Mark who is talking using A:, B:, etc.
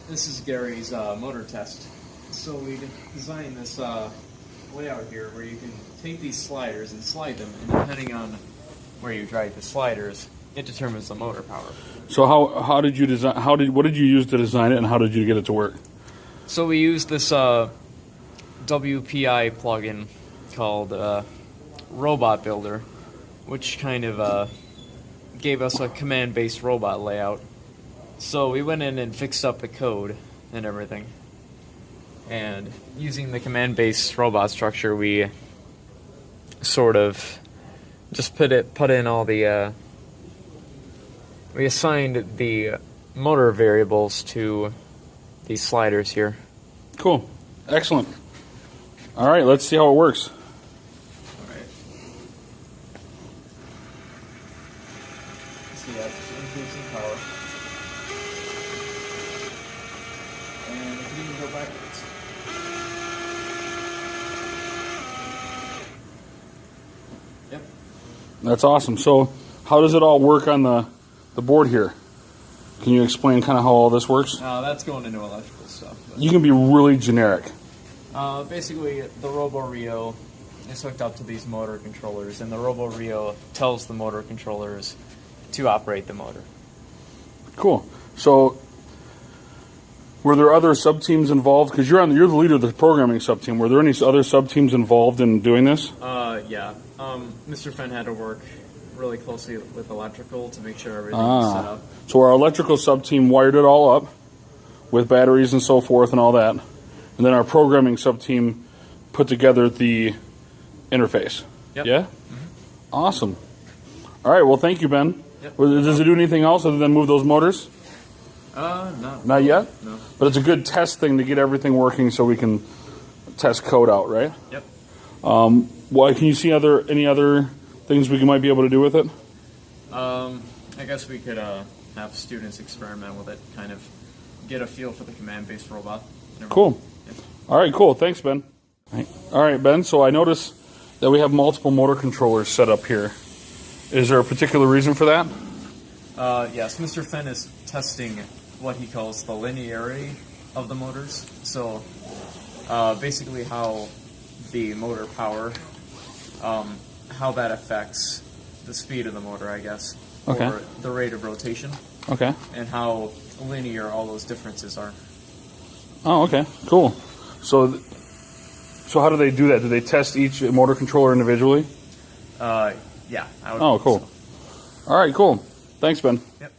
A: This is Gary's motor test. So we designed this layout here where you can take these sliders and slide them, and depending on where you drive the sliders, it determines the motor power.
B: So how did you design? What did you use to design it, and how did you get it to work?
A: So we used this WPI plugin called Robot Builder, which kind of gave us a command-based robot layout. So we went in and fixed up the code and everything. And using the command-based robot structure, we sort of just put in all the we assigned the motor variables to these sliders here.
B: Cool. Excellent. All right, let's see how it works.
A: All right. See that? Just increasing power. And you can go backwards. Yep.
B: That's awesome. So how does it all work on the board here? Can you explain kind of how all this works?
A: That's going into electrical stuff.
B: You can be really generic.
A: Basically, the Robo-Rio is hooked up to these motor controllers, and the Robo-Rio tells the motor controllers to operate the motor.
B: Cool. So were there other sub-teams involved? Because you're the leader of the programming sub-team. Were there any other sub-teams involved in doing this?
A: Yeah. Mr. Fenn had to work really closely with electrical to make sure everything was set up.
B: So our electrical sub-team wired it all up with batteries and so forth and all that. And then our programming sub-team put together the interface.
A: Yep.
B: Yeah? Mm-hmm. Awesome. All right, well, thank you, Ben.
A: Yep.
B: Does it do anything else other than move those motors?
A: No.
B: Not yet?
A: No.
B: But it's a good test thing to get everything working so we can test code out, right?
A: Yep.
B: Well, can you see any other things we might be able to do with it?
A: I guess we could have students experiment with it, kind of get a feel for the command-based robot.
B: Cool.
A: Yep.
B: All right, cool. Thanks, Ben. All right, Ben, so I noticed that we have multiple motor controllers set up here. Is there a particular reason for that?
A: Yes, Mr. Fenn is testing what he calls the linearity of the motors. So basically how the motor power, how that affects the speed of the motor, I guess,
B: Okay.
A: or the rate of rotation,
B: Okay.
A: and how linear all those differences are.
B: Oh, okay. Cool. So how do they do that? Do they test each motor controller individually?
A: Yeah. I would
B: Oh,
A: think
B: cool.
A: so.
B: All right, cool. Thanks, Ben.
A: Yep.